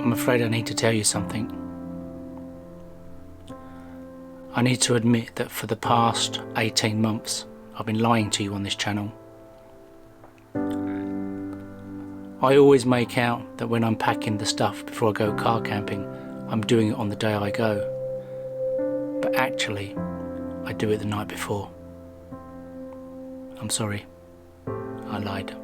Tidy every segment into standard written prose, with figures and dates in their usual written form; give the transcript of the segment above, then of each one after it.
I'm afraid I need to tell you something. I need to admit that for the past 18 months I've been lying to you on this channel. I always make out that when I'm packing the stuff before I go car camping, I'm doing it on the day I go. But actually, I do it the night before. I'm sorry, I lied.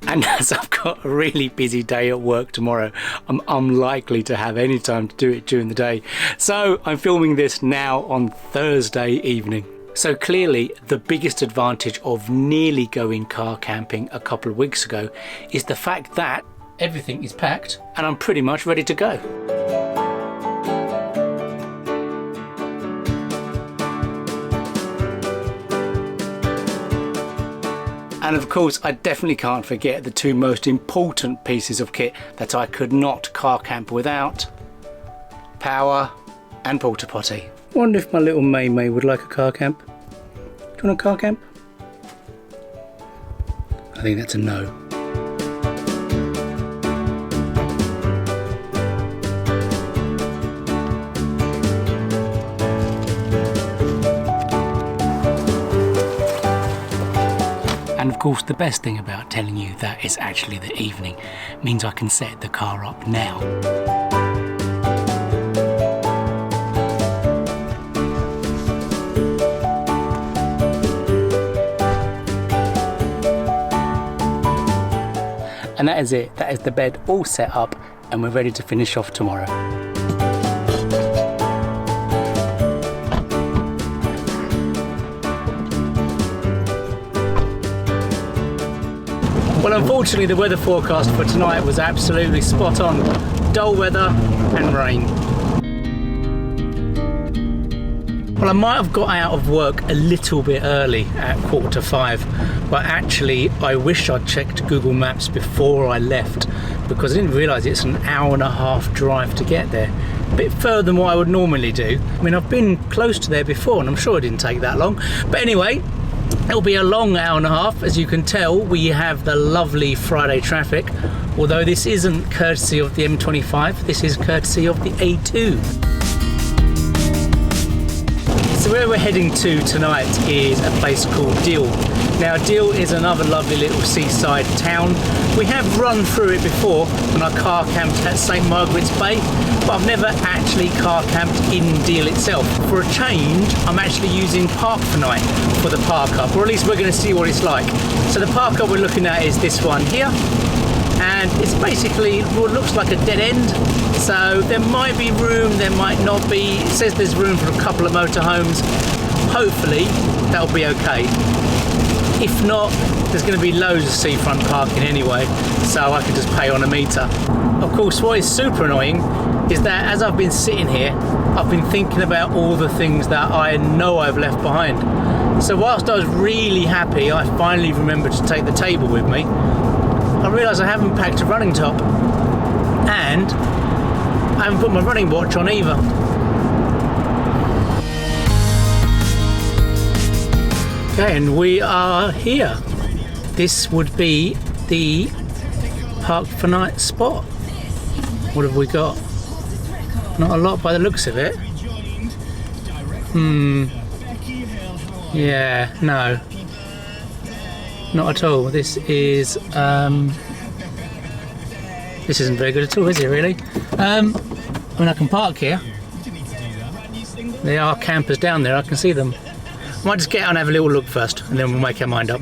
And as I've got a really busy day at work tomorrow, I'm unlikely to have any time to do it during the day. So I'm filming this now on Thursday evening. So clearly the biggest advantage of nearly going car camping a couple of weeks ago is the fact that everything is packed and I'm pretty much ready to go. And of course, I definitely can't forget the two most important pieces of kit that I could not car camp without: power and porta potty. I wonder if my little May would like a car camp. Do you want a car camp? I think that's a no. And of course, the best thing about telling you that it's actually the evening means I can set the car up now. And that is it. That is the bed all set up and we're ready to finish off tomorrow. Well, unfortunately the weather forecast for tonight was absolutely spot on. Dull weather and rain. Well, I might have got out of work a little bit early at 4:45, but actually I wish I'd checked Google Maps before I left, because I didn't realise it's an hour and a half drive to get there. A bit further than what I would normally do. I mean, I've been close to there before and I'm sure it didn't take that long. But anyway, it'll be a long hour and a half. As you can tell, we have the lovely Friday traffic, although this isn't courtesy of the M25, this is courtesy of the A2. So where we're heading to tonight is a place called Deal. Now Deal is another lovely little seaside town. We have run through it before when I car camped at St Margaret's Bay, but I've never actually car camped in Deal itself. For a change, I'm actually using Park for Night for the park up, or at least we're going to see what it's like. So the park up we're looking at is this one here, and it's basically what looks like a dead end. So there might be room, there might not be. It says there's room for a couple of motorhomes. Hopefully that'll be okay. If not, there's going to be loads of seafront parking anyway, so I can just pay on a meter. Of course, what is super annoying is that as I've been sitting here, I've been thinking about all the things that I know I've left behind. So whilst I was really happy I finally remembered to take the table with me, I realised I haven't packed a running top and I haven't put my running watch on either. Okay, and we are here. This would be the Park for Night spot. What have we got? Not a lot by the looks of it. Yeah, no. Not at all. This isn't very good at all, is it really? I mean, I can park here. There are campers down there, I can see them. I might just get out and have a little look first, and then we'll make our mind up.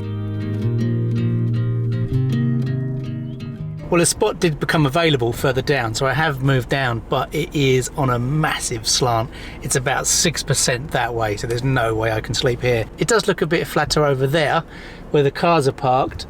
Well, a spot did become available further down, so I have moved down, but it is on a massive slant. It's about 6% that way, so there's no way I can sleep here. It does look a bit flatter over there, where the cars are parked,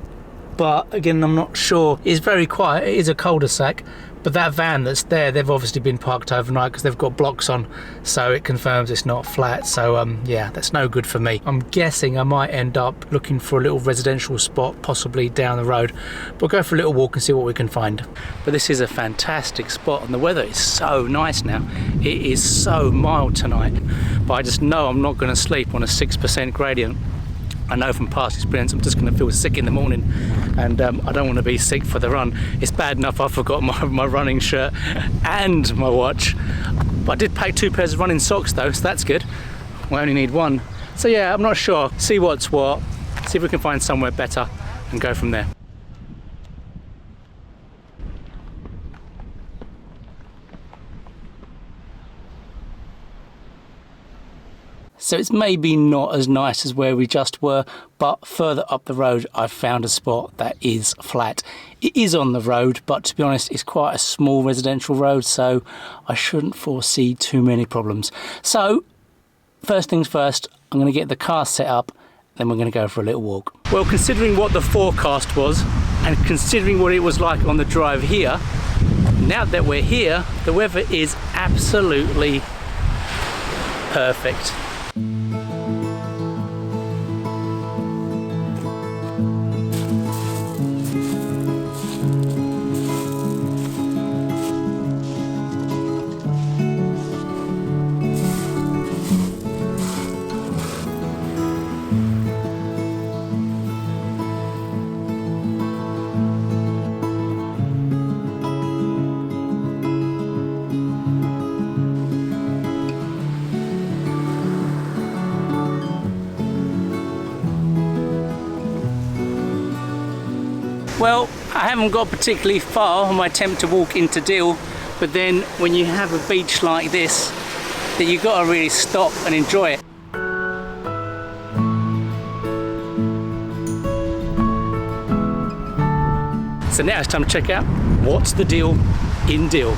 but again, I'm not sure. It's very quiet. It is a cul-de-sac, but that van that's there, they've obviously been parked overnight because they've got blocks on, so it confirms it's not flat. So yeah, that's no good for me. I'm guessing I might end up looking for a little residential spot, possibly down the road. We'll go for a little walk and see what we can find. But this is a fantastic spot, and the weather is so nice now. It is so mild tonight, but I just know I'm not going to sleep on a 6% gradient. I know from past experience I'm just going to feel sick in the morning, and I don't want to be sick for the run. It's bad enough I forgot my running shirt and my watch, but I did pack 2 pairs of running socks though, so that's good. I only need 1. So yeah, I'm not sure. See what's what, see if we can find somewhere better and go from there. So it's maybe not as nice as where we just were, but further up the road I've found a spot that is flat. It is on the road, but to be honest it's quite a small residential road, so I shouldn't foresee too many problems. So first things first, I'm going to get the car set up, then we're going to go for a little walk. Well, considering what the forecast was and considering what it was like on the drive here, now that we're here the weather is absolutely perfect. Well, I haven't got particularly far on my attempt to walk into Deal, but then when you have a beach like this, that you've got to really stop and enjoy it. So now it's time to check out what's the deal in Deal.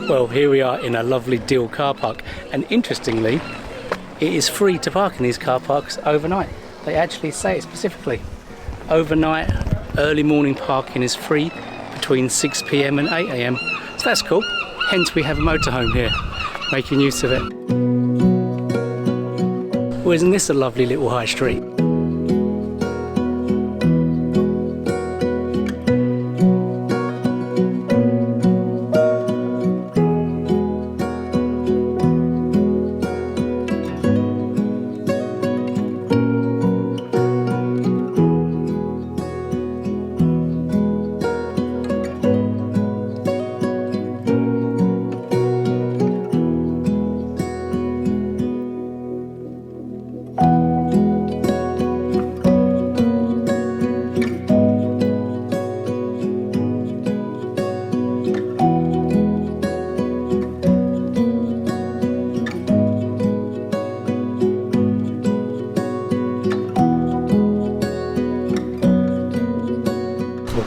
Well, here we are in a lovely Deal car park, and interestingly it is free to park in these car parks overnight. They actually say it specifically. Overnight, early morning parking is free between 6 PM and 8 AM. So that's cool. Hence we have a motorhome here, making use of it. Well, isn't this a lovely little high street?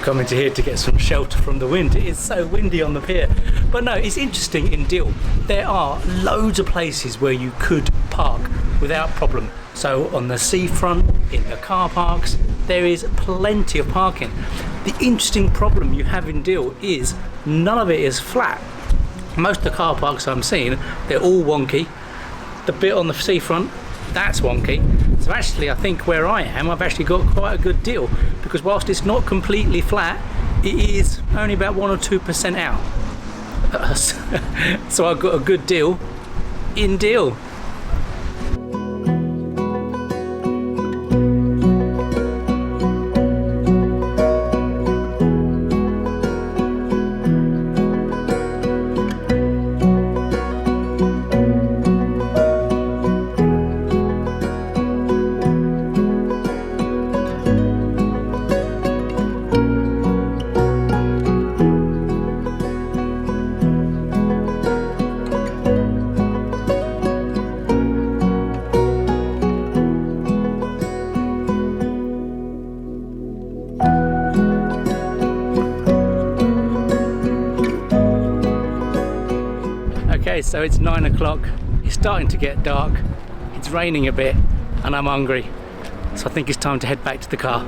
Come into here to get some shelter from the wind. It is so windy on the pier. But no, it's interesting in Deal. There are loads of places where you could park without problem. So on the seafront, in the car parks, there is plenty of parking. The interesting problem you have in Deal is none of it is flat. Most of the car parks I'm seeing, they're all wonky. The bit on the seafront, that's wonky. So actually I think where I am, I've actually got quite a good deal, because whilst it's not completely flat, it is only about 1 or 2% out. So I've got a good deal in Deal. Okay, so it's 9 o'clock, it's starting to get dark, it's raining a bit, and I'm hungry. So I think it's time to head back to the car.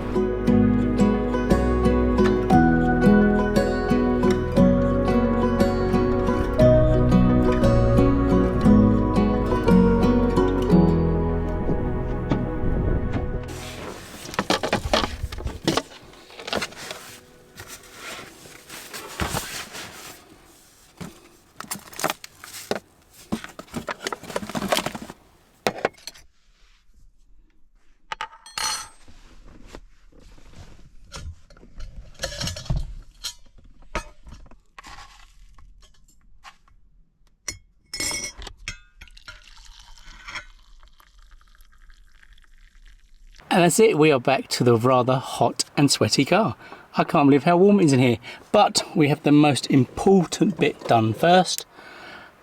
And that's it, we are back to the rather hot and sweaty car. I can't believe how warm it is in here. But we have the most important bit done first.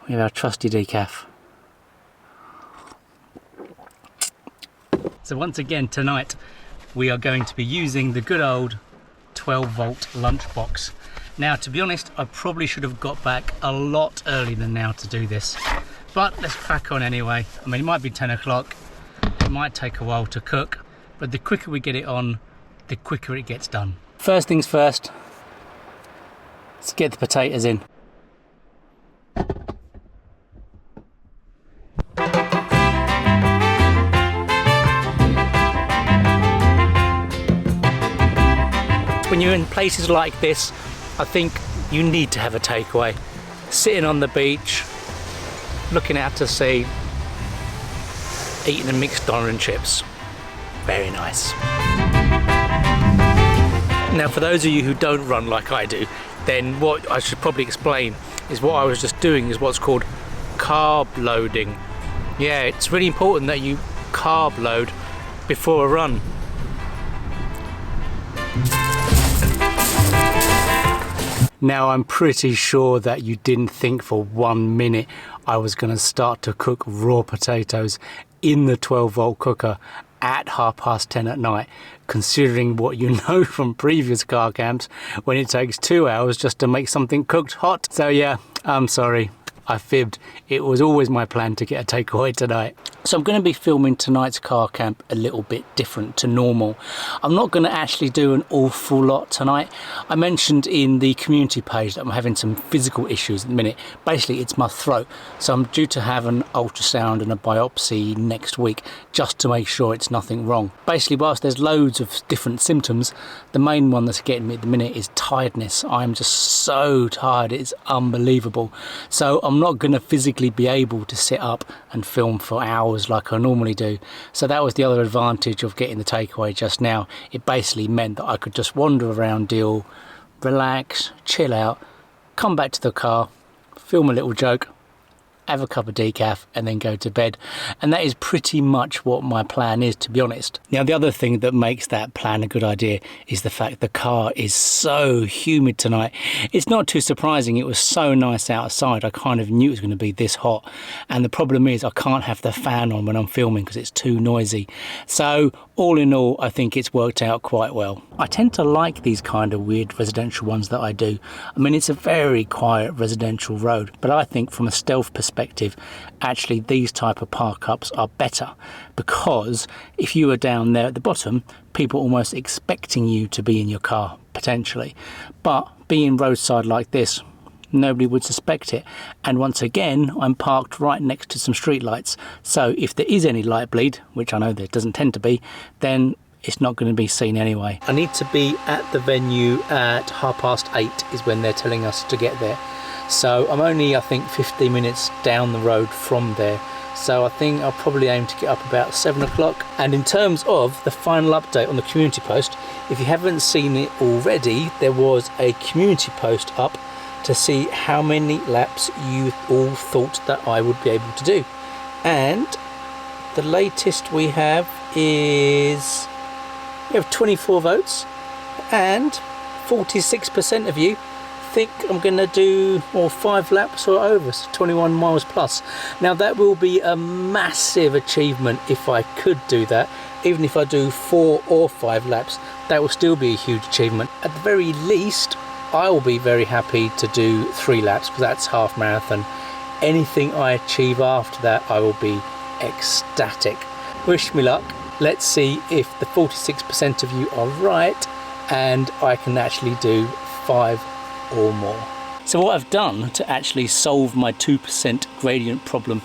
We have our trusty decaf. So once again tonight we are going to be using the good old 12-volt lunchbox. Now, to be honest, I probably should have got back a lot earlier than now to do this. But let's crack on anyway. I mean, it might be 10 o'clock. It might take a while to cook. But the quicker we get it on, the quicker it gets done. First things first, let's get the potatoes in. When you're in places like this, I think you need to have a takeaway. Sitting on the beach, looking out to sea, eating a mixed doner and chips. Very nice. Now, for those of you who don't run like I do, then what I should probably explain is what I was just doing is what's called carb loading. Yeah, it's really important that you carb load before a run. Now, I'm pretty sure that you didn't think for 1 minute I was going to start to cook raw potatoes in the 12-volt cooker at 10:30 at night, considering what you know from previous car camps when it takes 2 hours just to make something cooked hot. So yeah, I'm sorry, I fibbed. It was always my plan to get a takeaway tonight. So I'm going to be filming tonight's car camp a little bit different to normal. I'm not going to actually do an awful lot tonight. I mentioned in the community page that I'm having some physical issues at the minute. Basically, it's my throat. So I'm due to have an ultrasound and a biopsy next week just to make sure it's nothing wrong. Basically, whilst there's loads of different symptoms, the main one that's getting me at the minute is tiredness. I'm just so tired, it's unbelievable. So I'm not going to physically be able to sit up and film for hours like I normally do. So that was the other advantage of getting the takeaway just now. It basically meant that I could just wander around Deal, relax, chill out, come back to the car, film a little joke, have a cup of decaf and then go to bed. And that is pretty much what my plan is, to be honest. Now, the other thing that makes that plan a good idea is the fact the car is so humid tonight. It's not too surprising. It was so nice outside. I kind of knew it was going to be this hot. And the problem is I can't have the fan on when I'm filming because it's too noisy. So all in all, I think it's worked out quite well. I tend to like these kind of weird residential ones that I do. I mean, it's a very quiet residential road, but I think from a stealth perspective, actually these type of park ups are better, because if you were down there at the bottom, people almost expecting you to be in your car potentially. But being roadside like this, nobody would suspect it. And once again, I'm parked right next to some street lights, so if there is any light bleed, which I know there doesn't tend to be, then it's not going to be seen anyway. I need to be at the venue at 8:30 is when they're telling us to get there. So I'm only, I think, 15 minutes down the road from there. So I think I'll probably aim to get up about 7 o'clock. And in terms of the final update on the community post, if you haven't seen it already, there was a community post up to see how many laps you all thought that I would be able to do. And the latest we have is, we have 24 votes and 46% of you think I'm going to do 5 laps or over, so 21 miles plus. Now that will be a massive achievement if I could do that. Even if I do 4 or 5 laps, that will still be a huge achievement. At the very least, I will be very happy to do 3 laps, because that's half marathon. Anything I achieve after that, I will be ecstatic. Wish me luck. Let's see if the 46% of you are right and I can actually do 5 or more. So what I've done to actually solve my 2% gradient problem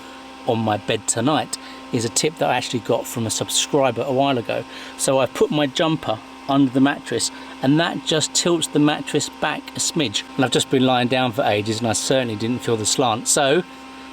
on my bed tonight is a tip that I actually got from a subscriber a while ago. So I've put my jumper under the mattress, and that just tilts the mattress back a smidge. And I've just been lying down for ages and I certainly didn't feel the slant. So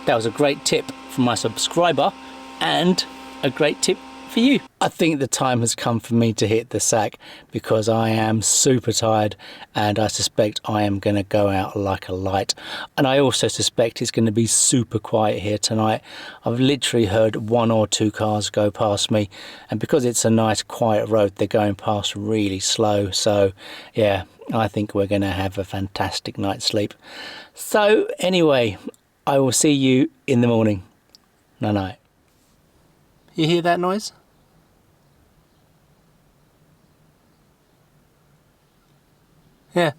that was a great tip from my subscriber and a great tip for you. I think the time has come for me to hit the sack because I am super tired and I suspect I am going to go out like a light. And I also suspect it's going to be super quiet here tonight. I've literally heard 1 or 2 cars go past me, and because it's a nice quiet road, they're going past really slow. So yeah, I think we're going to have a fantastic night's sleep. So anyway, I will see you in the morning. Night. You hear that noise? Yeah,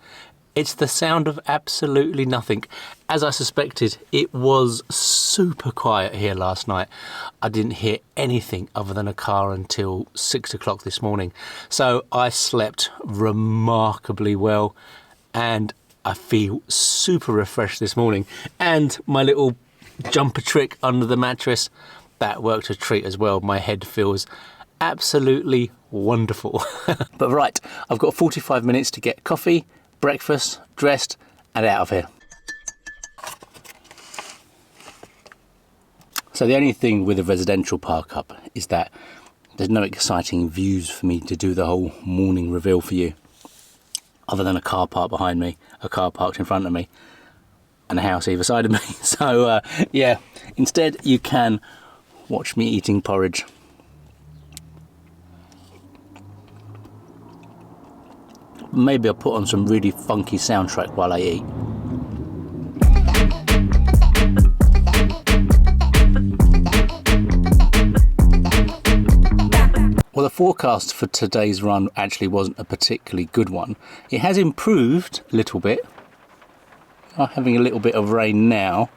it's the sound of absolutely nothing. As I suspected, it was super quiet here last night. I didn't hear anything other than a car until 6 o'clock this morning. So I slept remarkably well and I feel super refreshed this morning. And my little jumper trick under the mattress, that worked a treat as well. My head feels absolutely wonderful. But right, I've got 45 minutes to get coffee, breakfast, dressed and out of here. So the only thing with a residential park up is that there's no exciting views for me to do the whole morning reveal for you, other than a car park behind me, a car parked in front of me and a house either side of me. So yeah, instead you can watch me eating porridge. Maybe I'll put on some really funky soundtrack while I eat. Well, the forecast for today's run actually wasn't a particularly good one. It has improved a little bit. I'm having a little bit of rain now,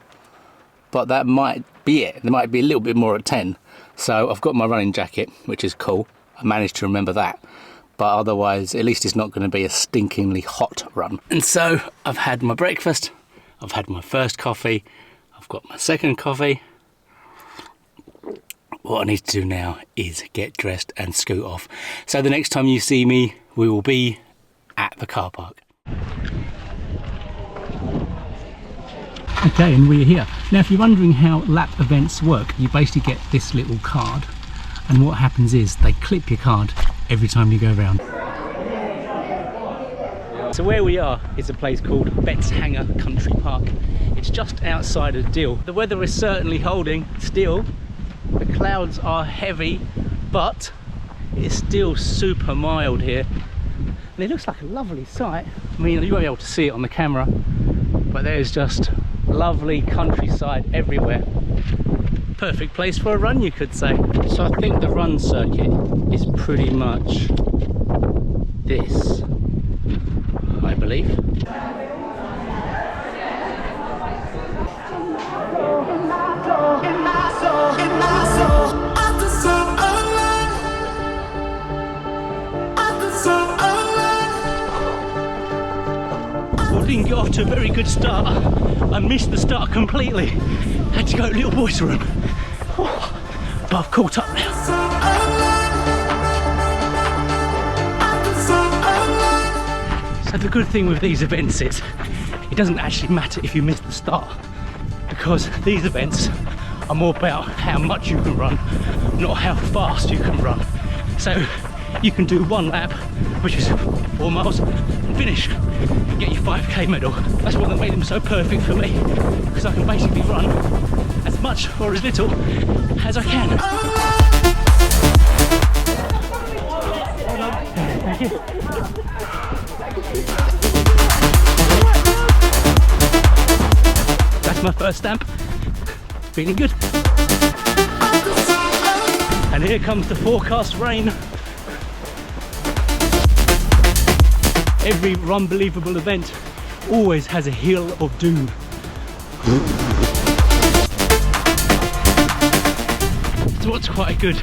but that might be it. There might be a little bit more at 10. So I've got my running jacket, which is cool. I managed to remember that. But otherwise, at least it's not going to be a stinkingly hot run. And so I've had my breakfast, I've had my first coffee, I've got my second coffee. What I need to do now is get dressed and scoot off. So the next time you see me, we will be at the car park. Okay, and we're here. Now, if you're wondering how lap events work, you basically get this little card, and what happens is they clip your card every time you go around. So where we are is a place called Betts Hanger Country Park. It's just outside of Deal. The weather is certainly holding still. The clouds are heavy, but it's still super mild here. And it looks like a lovely sight. I mean, you won't be able to see it on the camera, but there's just lovely countryside everywhere. Perfect place for a run, you could say. So I think the run circuit is pretty much this, I believe. Well, didn't get off to a very good start. I missed the start completely. Had to go to little boy's room. But I've caught up now. So the good thing with these events is it doesn't actually matter if you miss the start, because these events are more about how much you can run, not how fast you can run. So you can do 1 lap, which is 4 miles, and finish and get your 5k medal. That's what made them so perfect for me, because I can basically run as much or as little as I can. Thank you. That's my first stamp. Feeling good. And here comes the forecast rain. Every Runbelievable event always has a hill of doom. So what's quite good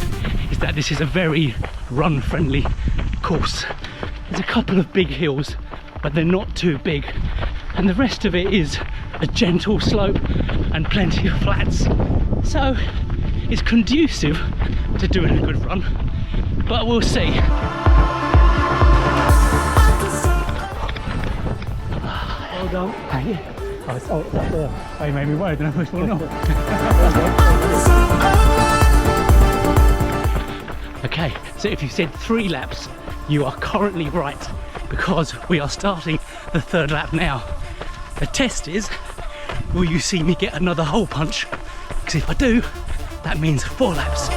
is that this is a very run-friendly course. There's a couple of big hills, but they're not too big. And the rest of it is a gentle slope and plenty of flats. So it's conducive to doing a good run, but we'll see. Well done. Thank you. Oh, it's up there. Oh, you made me worried, then I pushed one off. Okay, so if you said 3 laps, you are currently right, because we are starting the 3rd lap now. The test is, will you see me get another hole punch? Because if I do, that means 4 laps.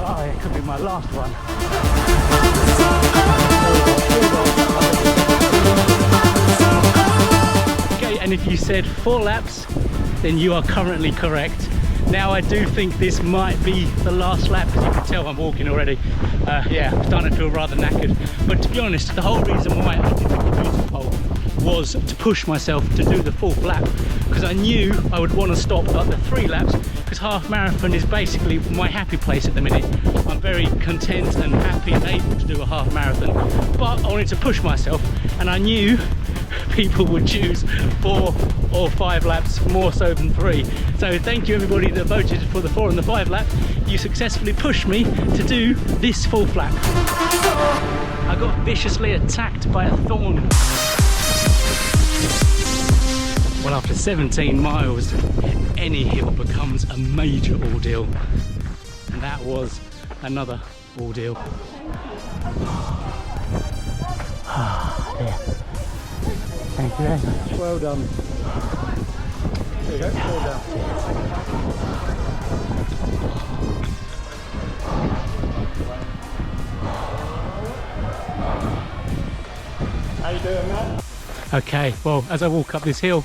Oh, it could be my last one. Okay, and if you said 4 laps, then you are currently correct. Now I do think this might be the last lap, as you can tell I'm walking already. Yeah, I'm starting to feel rather knackered. But to be honest, the whole reason why I did the boost pole was to push myself to do the 4th lap, because I knew I would want to stop at the 3 laps, because half marathon is basically my happy place at the minute. I'm very content and happy and able to do a half marathon, but I wanted to push myself, and I knew people would choose 4 or 5 laps more so than 3. So thank you everybody that voted for the 4 and the 5 lap. You successfully pushed me to do this 4th lap. I got viciously attacked by a thorn. Well, after 17 miles, any hill becomes a major ordeal. And that was another ordeal. Thank you very much. Well done. There you go, well done. How you doing, Matt? Okay, well, as I walk up this hill,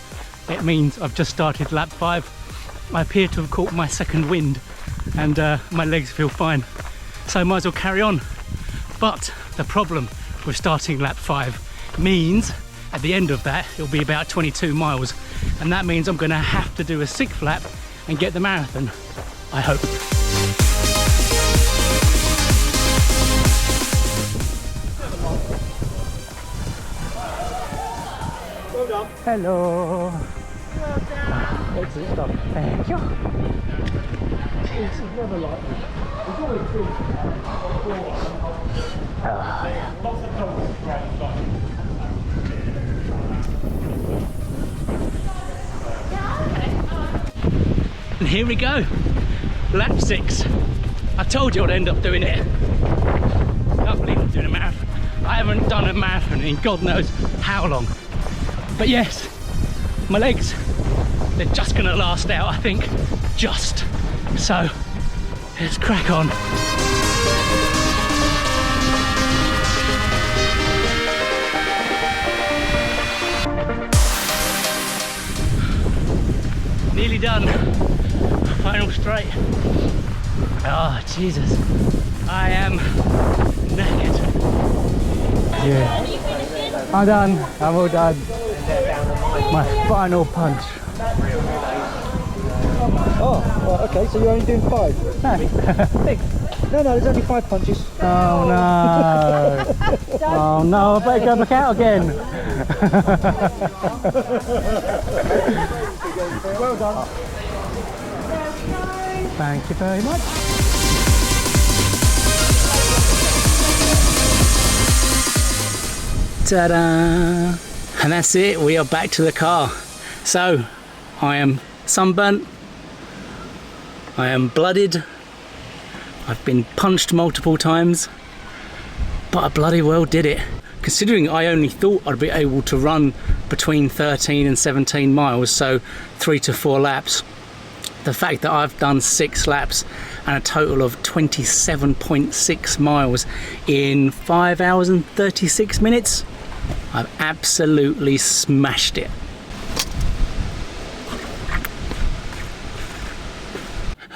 it means I've just started lap 5. I appear to have caught my 2nd wind, and my legs feel fine. So I might as well carry on. But the problem with starting lap 5 means at the end of that it'll be about 22 miles, and that means I'm going to have to do a 6th lap and get the marathon, I hope. Well done. Hello. Well done. Excellent stuff. Thank you. This is never like this. There's always been lots of dogs around the side. And here we go, lap 6. I told you I'd end up doing it. I can't believe I'm doing a marathon. I haven't done a marathon in God knows how long. But yes, my legs, they're just gonna last out, I think. Just. So, let's crack on. Nearly done. Final straight. Oh, Jesus. I am knackered. Yeah. I'm done. I'm all done. My final punch. Oh, well, okay, so you're only doing 5? No. 6. No, there's only 5 punches. Oh no. Oh no, I better go back out again. Well done. Thank you very much. Ta-da! And that's it, we are back to the car. So, I am sunburnt, I am blooded, I've been punched multiple times, but I bloody well did it. Considering I only thought I'd be able to run between 13 and 17 miles, so 3 to 4 laps, the fact that I've done 6 laps and a total of 27.6 miles in 5 hours and 36 minutes, I've absolutely smashed it.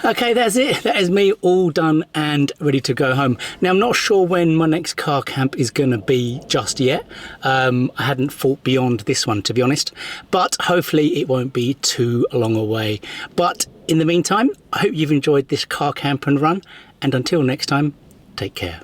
Okay, that's it. That is me all done and ready to go home. Now, I'm not sure when my next car camp is going to be just yet. I hadn't thought beyond this one, to be honest, but hopefully it won't be too long away. But in the meantime, I hope you've enjoyed this car camp and run, and until next time, take care.